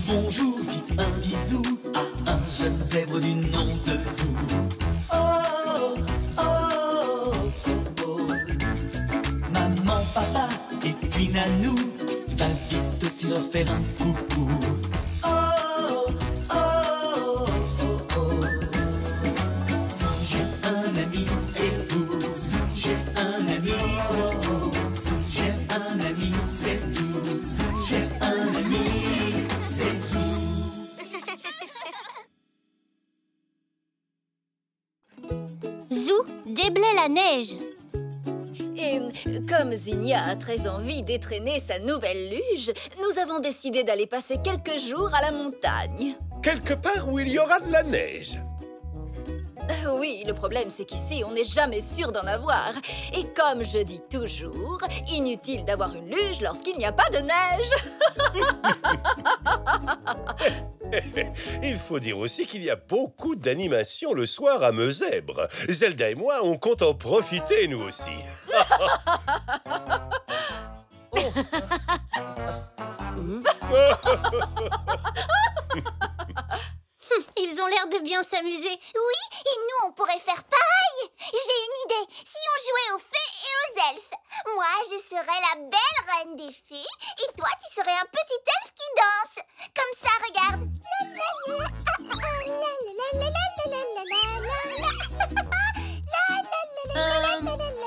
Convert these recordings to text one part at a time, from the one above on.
bonjour, dites un bisou à un jeune zèbre du nom de Zou. Oh, oh, oh, oh, oh. Maman, papa et puis Nanou, va vite aussi leur faire un coucou. Oh, oh, oh, oh, oh. Zou, j'ai un ami et vous, Zou, j'ai un ami, oh, oh. Zou, j'ai un ami, c'est tout. Zou, j'ai un ami, c'est Zou. Zou déblaye la neige. Et comme Zinnia a très envie d'étraîner sa nouvelle luge, nous avons décidé d'aller passer quelques jours à la montagne. Quelque part où il y aura de la neige. Oui, le problème c'est qu'ici, on n'est jamais sûr d'en avoir. Et comme je dis toujours, inutile d'avoir une luge lorsqu'il n'y a pas de neige. Il faut dire aussi qu'il y a beaucoup d'animations le soir à Meuzèbre. Zelda et moi, on compte en profiter, nous aussi. Ils ont l'air de bien s'amuser. Oui, et nous, on pourrait faire pareil. J'ai une idée. Si on jouait aux fées et aux elfes, moi, je serais la belle reine des fées et toi, tu serais un petit elfe qui danse. Comme ça, regarde.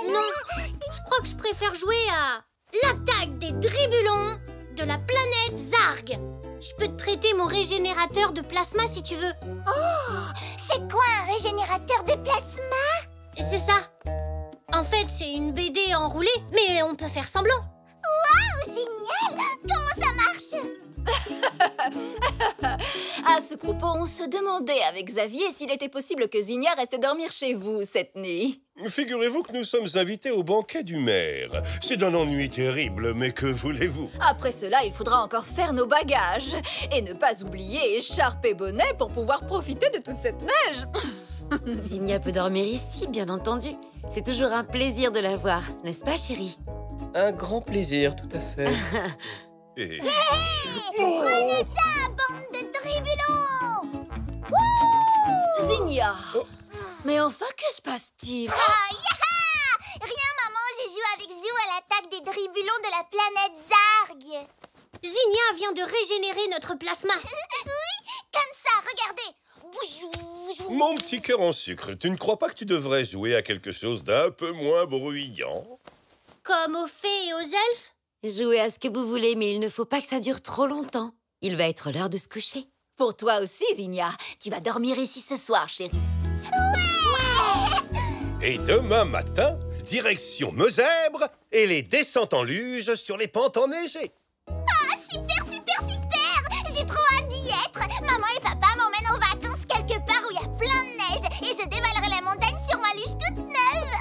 Non, je crois que je préfère jouer à l'attaque des dribulons de la planète Zarg. Je peux te prêter mon régénérateur de plasma si tu veux. Oh, c'est quoi un régénérateur de plasma? C'est ça. En fait, c'est une BD enroulée, mais on peut faire semblant. Waouh, génial! Comment ça marche? À ce propos, on se demandait avec Xavier s'il était possible que Zinnia reste dormir chez vous cette nuit. Figurez-vous que nous sommes invités au banquet du maire. C'est d'un ennui terrible, mais que voulez-vous? Après cela, il faudra encore faire nos bagages. Et ne pas oublier écharpe et bonnet pour pouvoir profiter de toute cette neige. Zinnia peut dormir ici, bien entendu. C'est toujours un plaisir de la voir, n'est-ce pas, chérie? Un grand plaisir, tout à fait. Prenez ça, bande de dribulons! Zinnia! Mais enfin, que se passe-t-il? Ah, yaha! Rien, maman, j'ai joué avec Zou à l'attaque des dribulons de la planète Zarg. Zinnia vient de régénérer notre plasma. Oui, comme ça, regardez. Bougeou. Mon petit cœur en sucre, tu ne crois pas que tu devrais jouer à quelque chose d'un peu moins bruyant? Comme aux fées et aux elfes? Jouez à ce que vous voulez, mais il ne faut pas que ça dure trop longtemps. Il va être l'heure de se coucher. Pour toi aussi, Zinnia. Tu vas dormir ici ce soir, chérie. Et demain matin, direction Meuzèbre et les descentes en luge sur les pentes enneigées. Ah, super, super, super! J'ai trop hâte d'y être. Maman et papa m'emmènent en vacances quelque part où il y a plein de neige et je dévalerai la montagne sur ma luge toute neuve.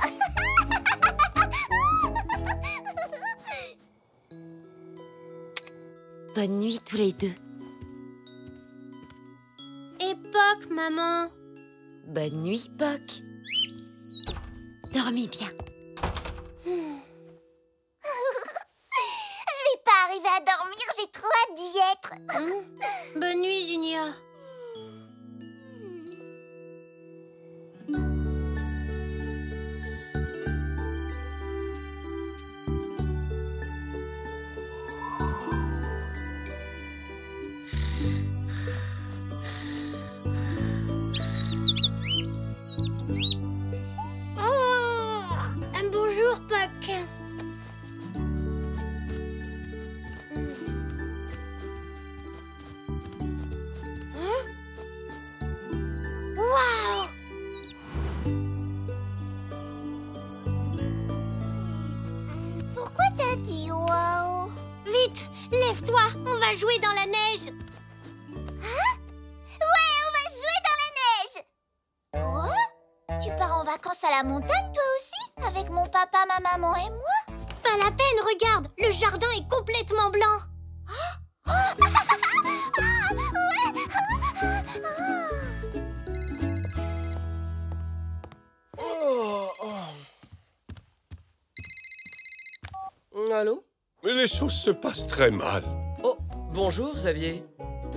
Bonne nuit tous les deux. Et Poc, maman. Bonne nuit, Poc. Dormis bien. Je vais pas arriver à dormir, j'ai trop hâte d'y être. Bonne nuit, Zinnia. Bonjour, Poc. Waouh! Pourquoi t'as dit waouh? Vite, lève-toi, on va jouer dans la neige. Hein? Ouais, on va jouer dans la neige. Quoi? Tu pars en vacances à la montagne, toi aussi? Avec mon papa, ma maman et moi? Pas la peine, regarde, le jardin est complètement blanc. Allô? Mais les choses se passent très mal. Oh, bonjour, Xavier.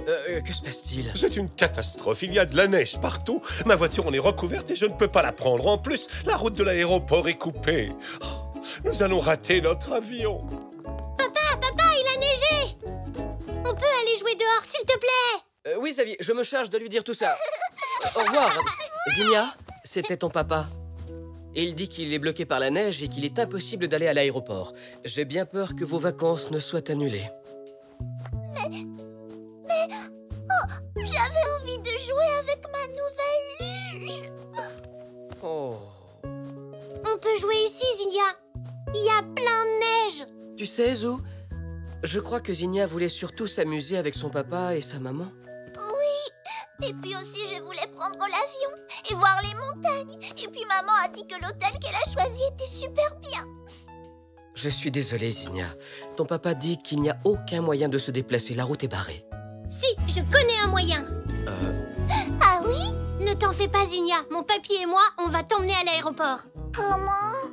Que se passe-t-il? C'est une catastrophe, il y a de la neige partout. Ma voiture en est recouverte et je ne peux pas la prendre. En plus, la route de l'aéroport est coupée. Oh, nous allons rater notre avion. Papa, il a neigé! On peut aller jouer dehors, s'il te plaît? Oui, Xavier, je me charge de lui dire tout ça. Au revoir. Zinnia, c'était ton papa. Il dit qu'il est bloqué par la neige et qu'il est impossible d'aller à l'aéroport. J'ai bien peur que vos vacances ne soient annulées. J'avais envie de jouer avec ma nouvelle luge. Oh. On peut jouer ici, Zinnia. Il y a plein de neige. Tu sais, Zou, je crois que Zinnia voulait surtout s'amuser avec son papa et sa maman. Oui, et puis aussi je voulais prendre l'avion et voir les montagnes. Et puis maman a dit que l'hôtel qu'elle a choisi était super bien. Je suis désolé, Zinnia. Ton papa dit qu'il n'y a aucun moyen de se déplacer. La route est barrée. Si, je connais un moyen. Ah oui? Ne t'en fais pas, Zinnia. Mon papy et moi, on va t'emmener à l'aéroport. Comment?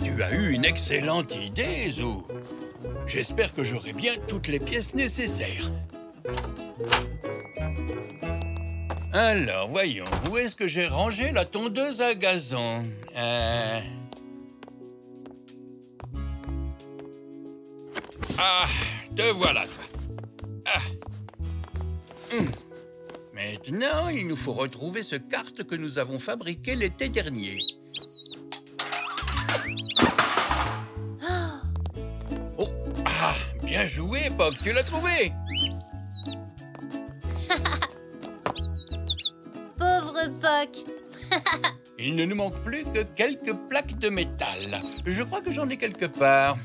Tu as eu une excellente idée, Zou. J'espère que j'aurai bien toutes les pièces nécessaires. Alors, voyons, où est-ce que j'ai rangé la tondeuse à gazon? Ah, te voilà, toi. Ah. Maintenant, il nous faut retrouver ce kart que nous avons fabriqué l'été dernier. Oh, ah, bien joué, Puck, tu l'as trouvé. Pauvre Puck. Il ne nous manque plus que quelques plaques de métal. Je crois que j'en ai quelque part.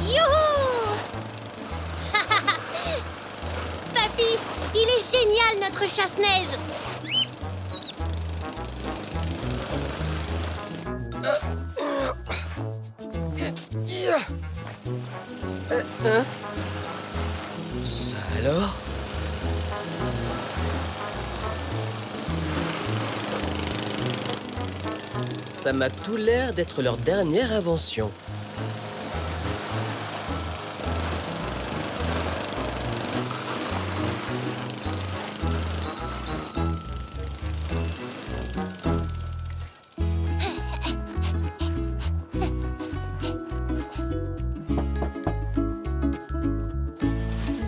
Youhou! Papy, il est génial notre chasse-neige. Ça alors? Ça m'a tout l'air d'être leur dernière invention.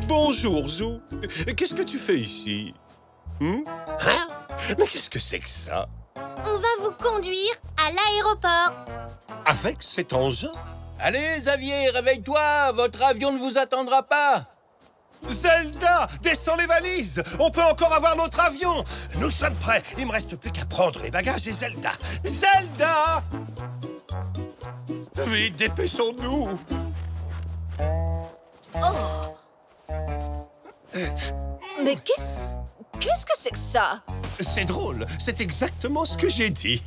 Bonjour, Zou. Qu'est-ce que tu fais ici? Hein? Mais qu'est-ce que c'est que ça? On va vous conduire à l'aéroport. Avec cet engin? Allez, Xavier, réveille-toi. Votre avion ne vous attendra pas. Zelda, descends les valises. On peut encore avoir notre avion. Nous sommes prêts. Il me reste plus qu'à prendre les bagages et Zelda. Zelda! Vite, dépêchons-nous. Mais qu'est-ce que c'est que ça? C'est drôle. C'est exactement ce que j'ai dit.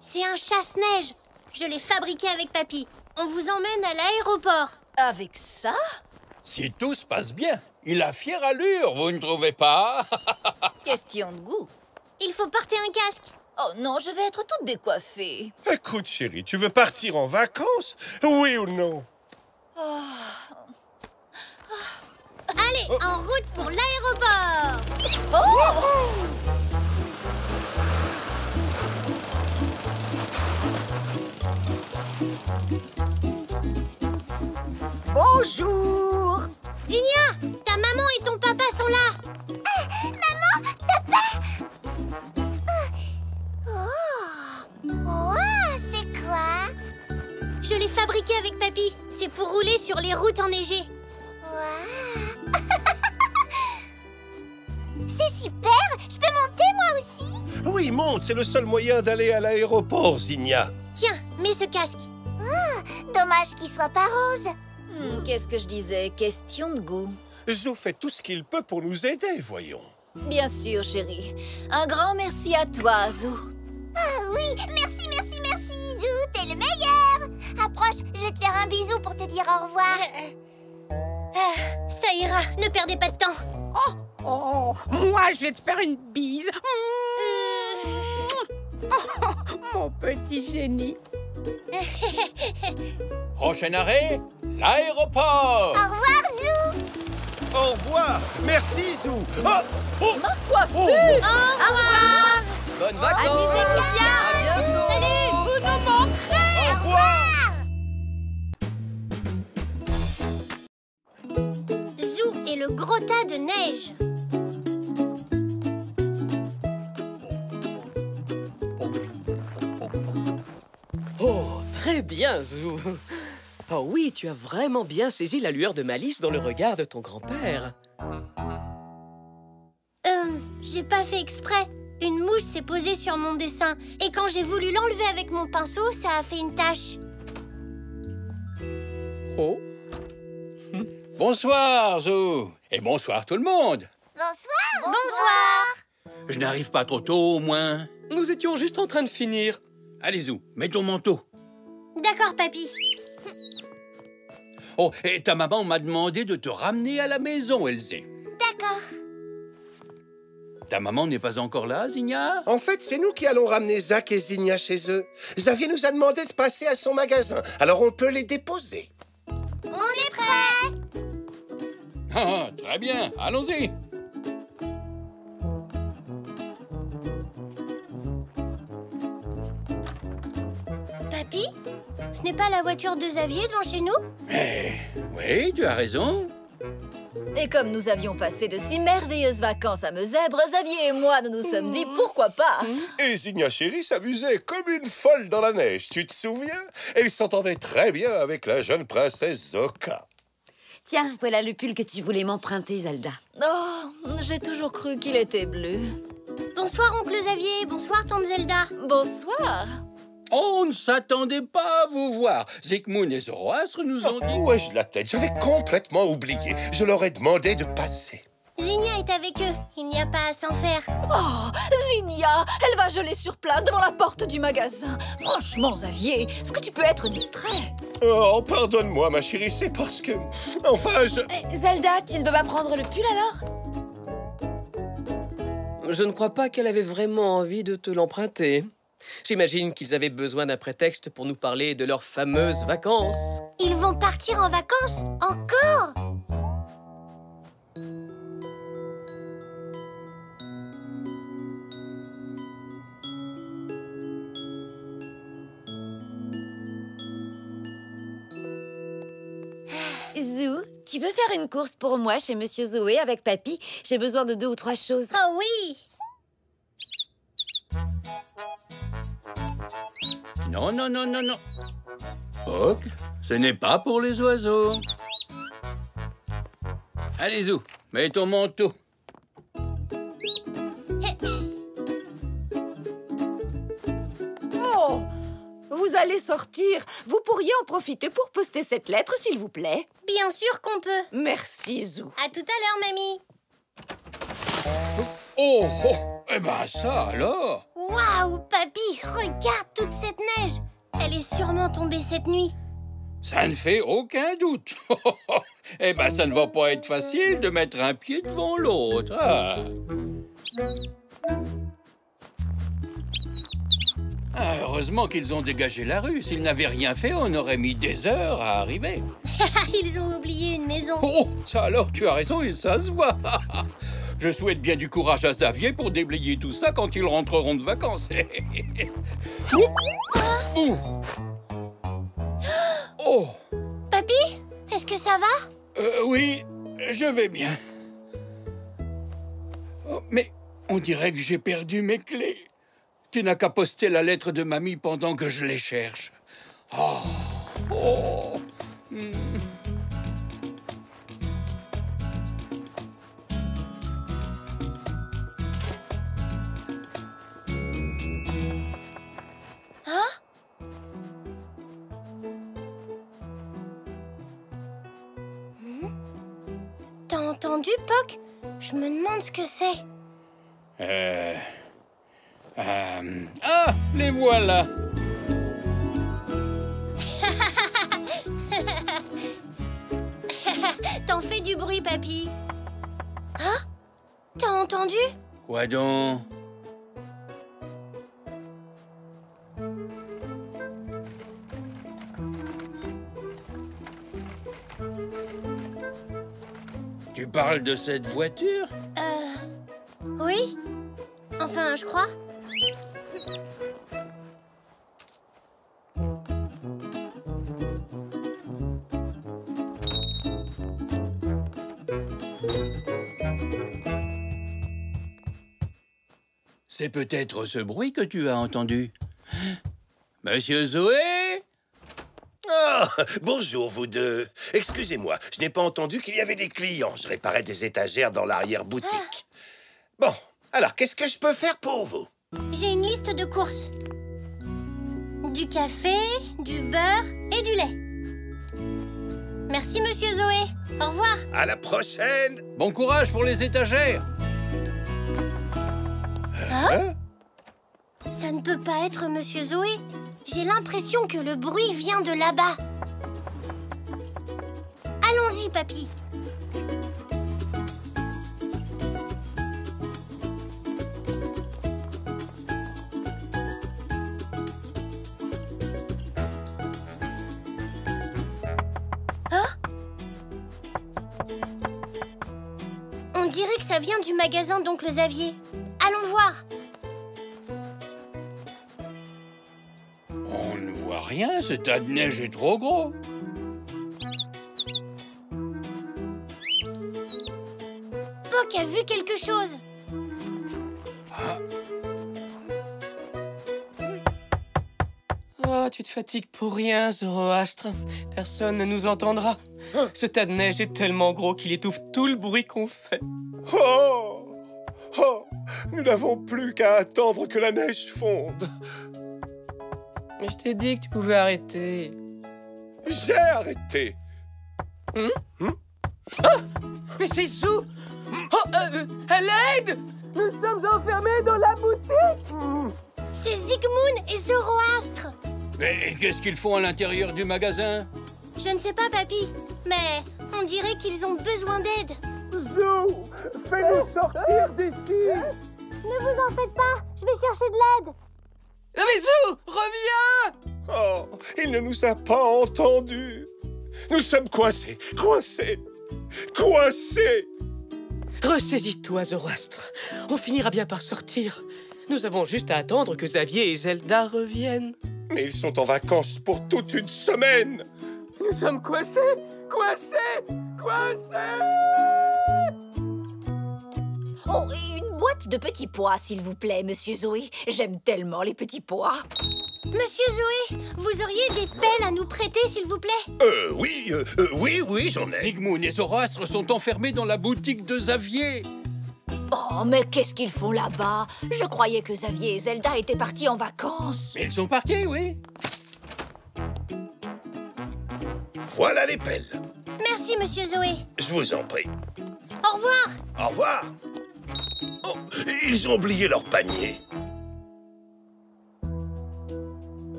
C'est un chasse-neige. Je l'ai fabriqué avec papy. On vous emmène à l'aéroport. Avec ça? Si tout se passe bien, il a fière allure, vous ne trouvez pas? Question de goût. Il faut porter un casque. Oh non, je vais être toute décoiffée. Écoute, chérie, tu veux partir en vacances? Oui ou non? Allez, en route pour l'aéroport. Bonjour! Zinnia, ta maman et ton papa sont là. Maman, papa. Oh, c'est quoi? Je l'ai fabriqué avec papy. C'est pour rouler sur les routes enneigées. Wow. C'est super. Je peux monter moi aussi? Oui, monte. C'est le seul moyen d'aller à l'aéroport, Zinnia. Tiens, mets ce casque. Dommage qu'il soit pas rose. Qu'est-ce que je disais? Question de goût. Zou fait tout ce qu'il peut pour nous aider, voyons. Bien sûr, chérie. Un grand merci à toi, Zou. Ah oui, merci, merci, merci, Zou, t'es le meilleur. Approche, je vais te faire un bisou pour te dire au revoir. Ça ira, ne perdez pas de temps. Oh, moi, je vais te faire une bise. Oh, mon petit génie. Prochain arrêt, l'aéroport. Au revoir, Zou. Au revoir. Merci, Zou. Oh, Ma coiffure. Au revoir. Bonnes vacances. Amusez-vous bien. À bientôt. Salut, vous nous manquerez. au revoir. Zou et le gros tas de neige. Oh, très bien, Zou. Oh oui, tu as vraiment bien saisi la lueur de malice dans le regard de ton grand-père. J'ai pas fait exprès. Une mouche s'est posée sur mon dessin. Et quand j'ai voulu l'enlever avec mon pinceau, ça a fait une tache. Oh. Bonsoir, Zou. Et bonsoir tout le monde. Bonsoir. Bonsoir. Je n'arrive pas trop tôt, au moins. Nous étions juste en train de finir. Allez, Zou, mets ton manteau. D'accord, papy. Oh, et ta maman m'a demandé de te ramener à la maison, Elzé. D'accord. Ta maman n'est pas encore là, Zinnia? En fait, c'est nous qui allons ramener Zach et Zinnia chez eux. Xavier nous a demandé de passer à son magasin, alors on peut les déposer. On est prêts. Ah, très bien, allons-y. Papy, ce n'est pas la voiture de Xavier devant chez nous? Oui, tu as raison. Et comme nous avions passé de si merveilleuses vacances à Mezèbre, Xavier et moi, nous nous sommes dit pourquoi pas. Et Zinnia chérie s'amusait comme une folle dans la neige, tu te souviens? Elle s'entendait très bien avec la jeune princesse Zoka. Tiens, voilà le pull que tu voulais m'emprunter, Zelda. Oh, j'ai toujours cru qu'il était bleu. Bonsoir, oncle Xavier. Bonsoir, tante Zelda. Bonsoir. On ne s'attendait pas à vous voir. Zekmoun et Zoroastre nous ont dit... Où ai-je la tête? J'avais complètement oublié. Je leur ai demandé de passer. Zinnia est avec eux. Il n'y a pas à s'en faire. Oh, Zinnia, elle va geler sur place devant la porte du magasin. Franchement, Xavier, est-ce que tu peux être distrait? Oh, pardonne-moi, ma chérie, c'est parce que... Enfin, Zelda, tu ne peux pas prendre le pull alors? Je ne crois pas qu'elle avait vraiment envie de te l'emprunter. J'imagine qu'ils avaient besoin d'un prétexte pour nous parler de leurs fameuses vacances. Ils vont partir en vacances? Encore? Zou, tu peux faire une course pour moi chez Monsieur Zoé avec Papy? J'ai besoin de 2 ou 3 choses. Oh oui! Non, non, non, non, non. Puck, ce n'est pas pour les oiseaux. Allez, Zou, mets ton manteau. Oh, vous allez sortir. Vous pourriez en profiter pour poster cette lettre, s'il vous plaît. Bien sûr qu'on peut. Merci, Zou. À tout à l'heure, mamie. Oh, oh, eh ben ça alors. Waouh, papy, regarde toute cette neige. Elle est sûrement tombée cette nuit. Ça ne fait aucun doute. Eh ben, ça ne va pas être facile de mettre un pied devant l'autre. Ah. Ah, heureusement qu'ils ont dégagé la rue. S'ils n'avaient rien fait, on aurait mis des heures à arriver. Ils ont oublié une maison. Oh, ça alors, tu as raison et ça se voit. Je souhaite bien du courage à Xavier pour déblayer tout ça quand ils rentreront de vacances. Ouh. Oh. Papy, est-ce que ça va? Oui, je vais bien. Oh, mais on dirait que j'ai perdu mes clés. Tu n'as qu'à poster la lettre de mamie pendant que je les cherche. Oh. Oh. T'as entendu, Puck? Je me demande ce que c'est. Ah, les voilà. T'en fais du bruit, papy. Hein? T'as entendu? Quoi donc? Tu parles de cette voiture? Oui? Enfin, je crois. C'est peut-être ce bruit que tu as entendu. Monsieur Zoé? Ah, bonjour, vous deux. Excusez-moi, je n'ai pas entendu qu'il y avait des clients. Je réparais des étagères dans l'arrière-boutique. Bon, alors, qu'est-ce que je peux faire pour vous? J'ai une liste de courses. Du café, du beurre et du lait. Merci, monsieur Zoé. Au revoir. À la prochaine. Bon courage pour les étagères. Hein? Ça ne peut pas être monsieur Zoé. J'ai l'impression que le bruit vient de là-bas. Allons-y, papy. On dirait que ça vient du magasin d'Oncle Xavier. Allons voir. On ne voit rien, ce tas de neige est trop gros. Poc a vu quelque chose. Oh, tu te fatigues pour rien, Zoroastre. Personne ne nous entendra. Ce tas de neige est tellement gros qu'il étouffe tout le bruit qu'on fait. Oh! Oh! Nous n'avons plus qu'à attendre que la neige fonde. Mais je t'ai dit que tu pouvais arrêter. J'ai arrêté. Ah! Mais c'est Zou! Oh, à l'aide! Nous sommes enfermés dans la boutique! C'est Zygmoun et Zoroastre. Mais qu'est-ce qu'ils font à l'intérieur du magasin? Je ne sais pas, papy, mais on dirait qu'ils ont besoin d'aide. Zou, fais-nous sortir d'ici. Ne vous en faites pas, je vais chercher de l'aide. Non mais Zou, reviens! Oh, il ne nous a pas entendus. Nous sommes coincés, coincés, coincés. Ressaisis-toi, Zoroastre. On finira bien par sortir. Nous avons juste à attendre que Xavier et Zelda reviennent. Mais ils sont en vacances pour toute une semaine. Nous sommes coincés, coincés, coincés! Oh, et une boîte de petits pois, s'il vous plaît, monsieur Zoé. J'aime tellement les petits pois. Monsieur Zoé, vous auriez des pelles à nous prêter, s'il vous plaît? Oui, j'en ai. Zygmoun et Zoroastre sont enfermés dans la boutique de Xavier. Oh, mais qu'est-ce qu'ils font là-bas? Je croyais que Xavier et Zelda étaient partis en vacances. Mais ils sont partis, oui. Voilà les pelles. Merci, monsieur Zoé. Je vous en prie. Au revoir. Au revoir. Oh, ils ont oublié leur panier.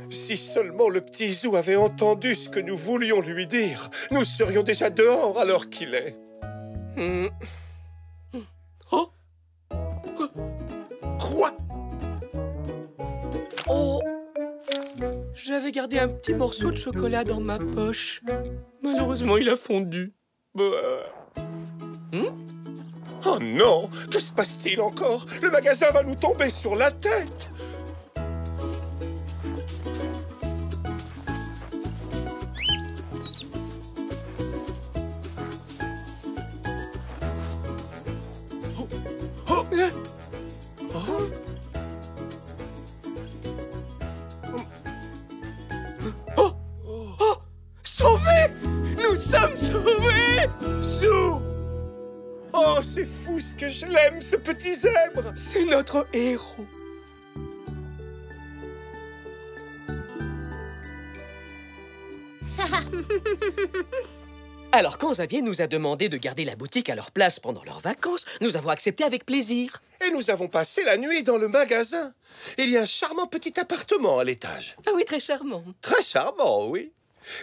Si seulement le petit Zou avait entendu ce que nous voulions lui dire, nous serions déjà dehors à l'heure qu'il est. Oh! Quoi? Oh! J'avais gardé un petit morceau de chocolat dans ma poche. Malheureusement, il a fondu. Oh non! Que se passe-t-il encore? Le magasin va nous tomber sur la tête! Sauvés! Nous sommes sauvés! Zou! Oh, c'est fou ce que je l'aime, ce petit zèbre! C'est notre héros. Alors, quand Xavier nous a demandé de garder la boutique à leur place pendant leurs vacances, nous avons accepté avec plaisir. Et nous avons passé la nuit dans le magasin. Il y a un charmant petit appartement à l'étage. Ah oui, très charmant. Très charmant, oui.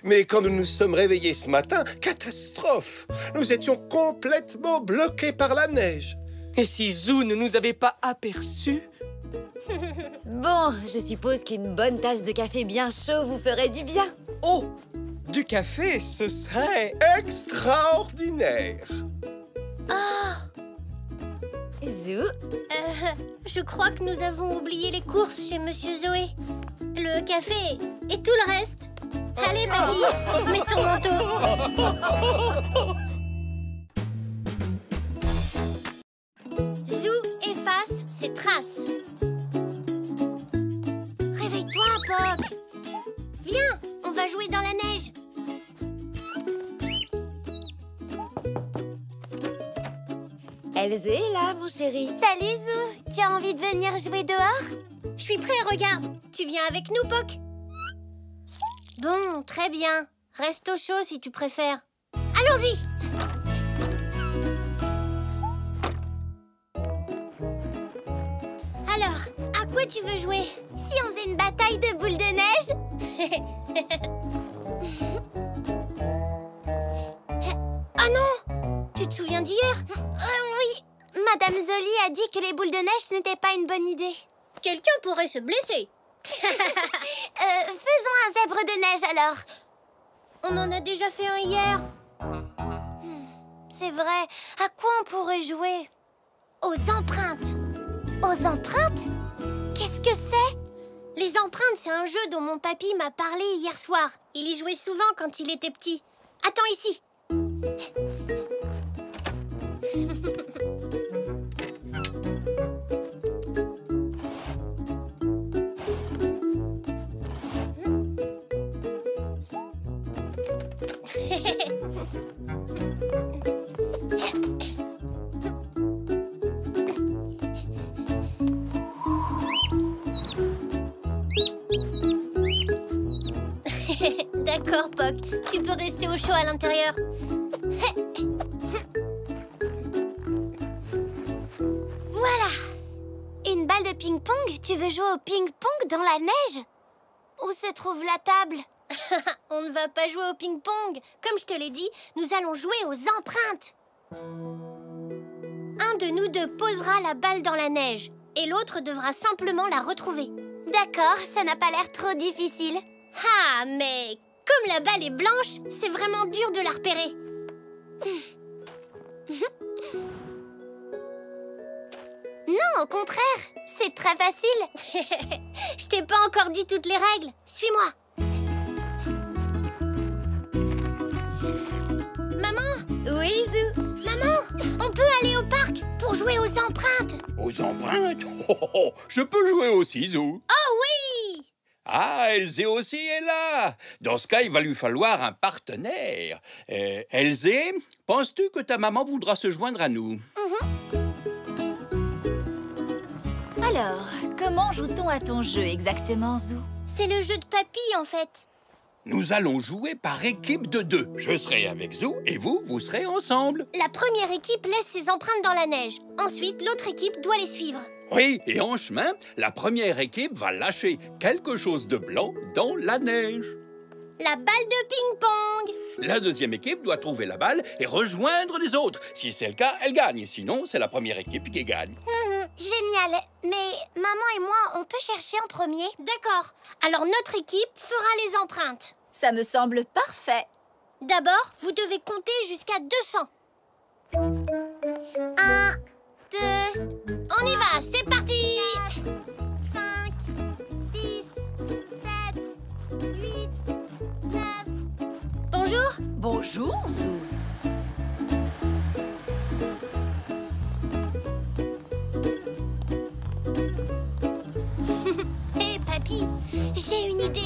Mais quand nous nous sommes réveillés ce matin, catastrophe! Nous étions complètement bloqués par la neige. Et si Zou ne nous avait pas aperçus? Bon, je suppose qu'une bonne tasse de café bien chaud vous ferait du bien. Oh! Du café, ce serait... Extraordinaire! Zou, Je crois que nous avons oublié les courses chez Monsieur Zoé. Le café et tout le reste. Allez, Papy, mets ton manteau. Zou efface ses traces. Réveille-toi, Pop. Viens, on va jouer dans la neige. Elsa est là, mon chéri. Salut Zou, tu as envie de venir jouer dehors? Je suis prêt, regarde. Tu viens avec nous, Poc? Bon, très bien. Reste au chaud si tu préfères. Allons-y! Alors, à quoi tu veux jouer? Si on faisait une bataille de boules de neige? Ah non! Tu te souviens d'hier? Oui, Madame Zoli a dit que les boules de neige, ce n'était pas une bonne idée. Quelqu'un pourrait se blesser. Faisons un zèbre de neige alors. On en a déjà fait un hier. C'est vrai, à quoi on pourrait jouer? Aux empreintes. Aux empreintes? Qu'est-ce que c'est? Les empreintes, c'est un jeu dont mon papy m'a parlé hier soir. Il y jouait souvent quand il était petit. Attends ici. D'accord, Poc. Tu peux rester au chaud à l'intérieur. Voilà. Une balle de ping-pong? Tu veux jouer au ping-pong dans la neige? Où se trouve la table? On ne va pas jouer au ping-pong. Comme je te l'ai dit, nous allons jouer aux empreintes. Un de nous deux posera la balle dans la neige et l'autre devra simplement la retrouver. D'accord, ça n'a pas l'air trop difficile. Ah, mais comme la balle est blanche, c'est vraiment dur de la repérer. Non, au contraire, c'est très facile. Je t'ai pas encore dit toutes les règles. Suis-moi. Maman? Oui, Zou. Maman, on peut aller au parc pour jouer aux empreintes. Aux empreintes? Oh, je peux jouer aussi, Zou. Oh oui! Ah, Elsa aussi est là. Dans ce cas, il va lui falloir un partenaire. Elsa, penses-tu que ta maman voudra se joindre à nous? Alors, comment joue-t-on à ton jeu exactement, Zou? C'est le jeu de papy, en fait. Nous allons jouer par équipe de 2. Je serai avec Zou et vous serez ensemble. La première équipe laisse ses empreintes dans la neige. Ensuite, l'autre équipe doit les suivre. Oui, et en chemin, la première équipe va lâcher quelque chose de blanc dans la neige. La balle de ping-pong. La deuxième équipe doit trouver la balle et rejoindre les autres. Si c'est le cas, elle gagne. Sinon, c'est la première équipe qui gagne. Génial. Mais maman et moi, on peut chercher en premier? D'accord. Alors notre équipe fera les empreintes. Ça me semble parfait. D'abord, vous devez compter jusqu'à 200. 1, 2, On y va, c'est parti. 5, 6, 7, 8, 9... Bonjour. Bonjour, Zou. Hé, papy, j'ai une idée.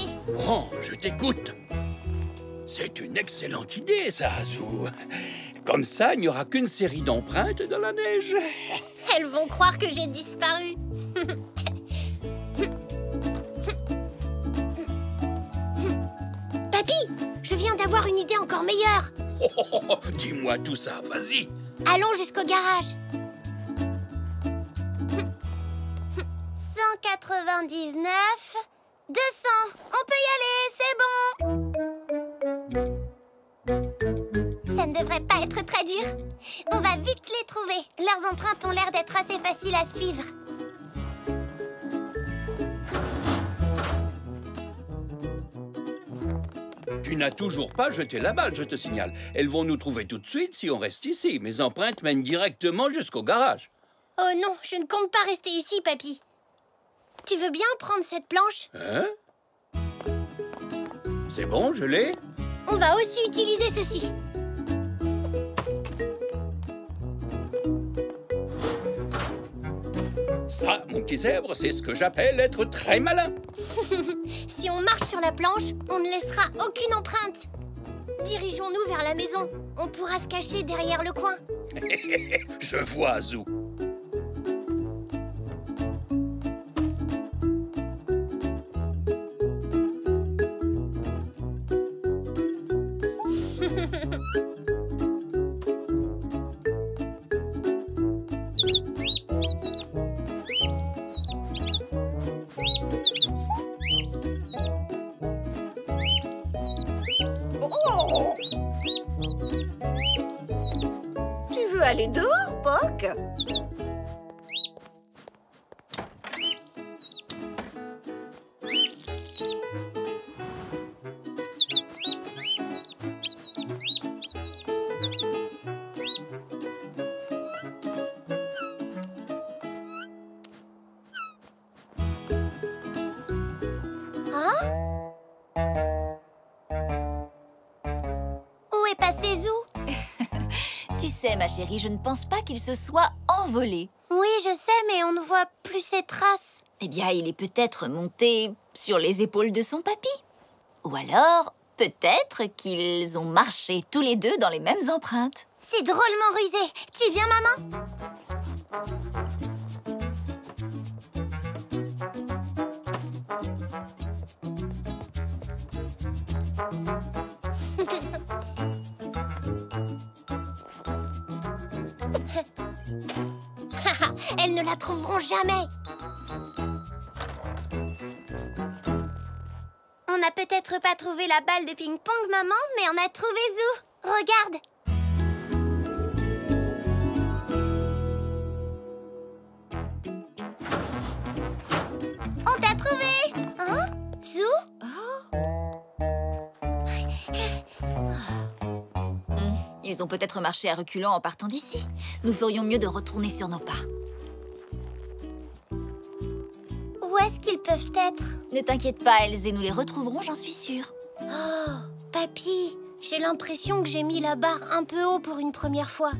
Oh, je t'écoute. C'est une excellente idée, ça, Zou. Comme ça, il n'y aura qu'une série d'empreintes dans la neige. Elles vont croire que j'ai disparu. Papy, je viens d'avoir une idée encore meilleure. Dis-moi tout ça, vas-y. Allons jusqu'au garage. 199, 200. On peut y aller, c'est bon. Ça ne devrait pas être très dur. On va vite les trouver. Leurs empreintes ont l'air d'être assez faciles à suivre. Tu n'as toujours pas jeté la balle, je te signale. Elles vont nous trouver tout de suite si on reste ici. Mes empreintes mènent directement jusqu'au garage. Oh non, je ne compte pas rester ici, papy. Tu veux bien prendre cette planche? Hein? C'est bon, je l'ai? On va aussi utiliser ceci. Ça, mon petit zèbre, c'est ce que j'appelle être très malin. Si on marche sur la planche, on ne laissera aucune empreinte. Dirigeons-nous vers la maison. On pourra se cacher derrière le coin. Je vois, Zou. Tu veux aller dehors, Poc? Où est passé Zou? Tu sais, ma chérie, je ne pense pas qu'il se soit envolé. Oui, je sais, mais on ne voit plus ses traces. Eh bien, il est peut-être monté sur les épaules de son papy. Ou alors, peut-être qu'ils ont marché tous les deux dans les mêmes empreintes. C'est drôlement rusé. Tu viens, maman? Elles ne la trouveront jamais. On n'a peut-être pas trouvé la balle de ping-pong, maman, mais on a trouvé Zou. Regarde. On t'a trouvé. Hein? Zou? Ils ont peut-être marché à reculons en partant d'ici. Nous ferions mieux de retourner sur nos pas. Où est-ce qu'ils peuvent être? Ne t'inquiète pas, Elzé, nous les retrouverons, j'en suis sûre. Oh, papy, j'ai l'impression que j'ai mis la barre un peu haut pour une première fois.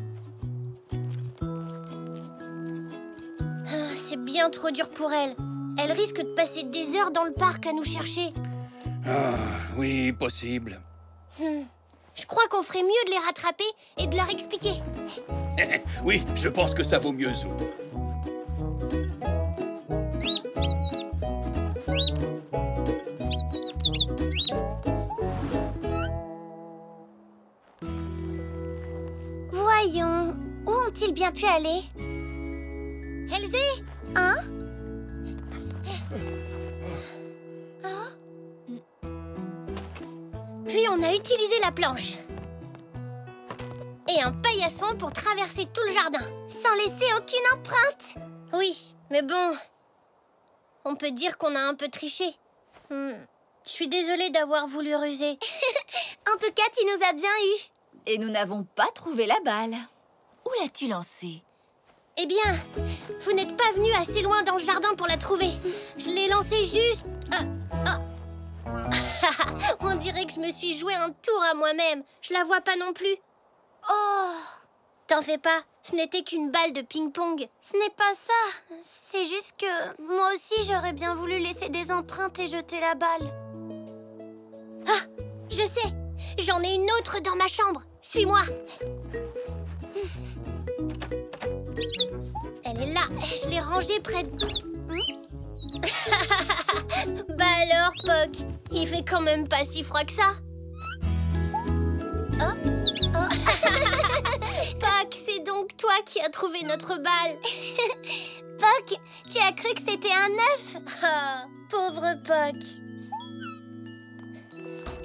Ah, c'est bien trop dur pour elle. Elle risque de passer des heures dans le parc à nous chercher. Ah, oui, possible. Je crois qu'on ferait mieux de les rattraper et de leur expliquer. Oui, je pense que ça vaut mieux, Zou. Voyons, où ont-ils bien pu aller? Elzé, Hein? puis on a utilisé la planche. Et un paillasson pour traverser tout le jardin. Sans laisser aucune empreinte. Oui, mais bon, on peut dire qu'on a un peu triché. Je suis désolée d'avoir voulu ruser. En tout cas, tu nous as bien eus. Et nous n'avons pas trouvé la balle. Où l'as-tu lancée? Eh bien, vous n'êtes pas venu assez loin dans le jardin pour la trouver. Je l'ai lancée juste... On dirait que je me suis joué un tour à moi-même. Je la vois pas non plus. Oh, T'en fais pas, ce n'était qu'une balle de ping-pong. ce n'est pas ça. C'est juste que moi aussi, j'aurais bien voulu laisser des empreintes et jeter la balle. Ah, je sais, j'en ai une autre dans ma chambre. Suis-moi. Elle est là, je l'ai rangée près de... Bah alors, Poc, il fait quand même pas si froid que ça. Oh, qui a trouvé notre balle. Poc, tu as cru que c'était un œuf? Ah, pauvre Poc.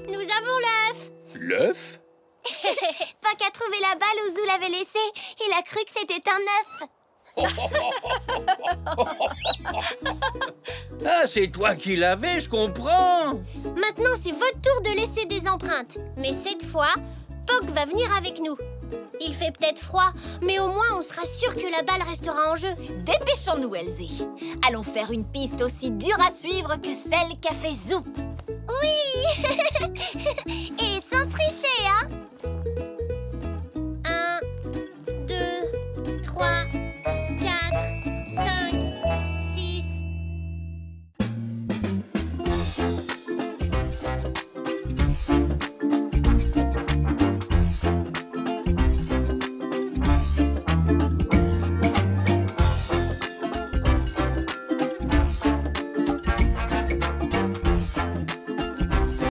Nous avons l'œuf. L'œuf? Poc a trouvé la balle où Zou l'avait laissée. Il a cru que c'était un œuf. Ah, c'est toi qui l'avais, je comprends. Maintenant, c'est votre tour de laisser des empreintes. Mais cette fois, Poc va venir avec nous. Il fait peut-être froid, mais au moins on sera sûr que la balle restera en jeu. Dépêchons-nous, Elsie. Allons faire une piste aussi dure à suivre que celle qu'a fait Zou. Oui. Et sans tricher, hein?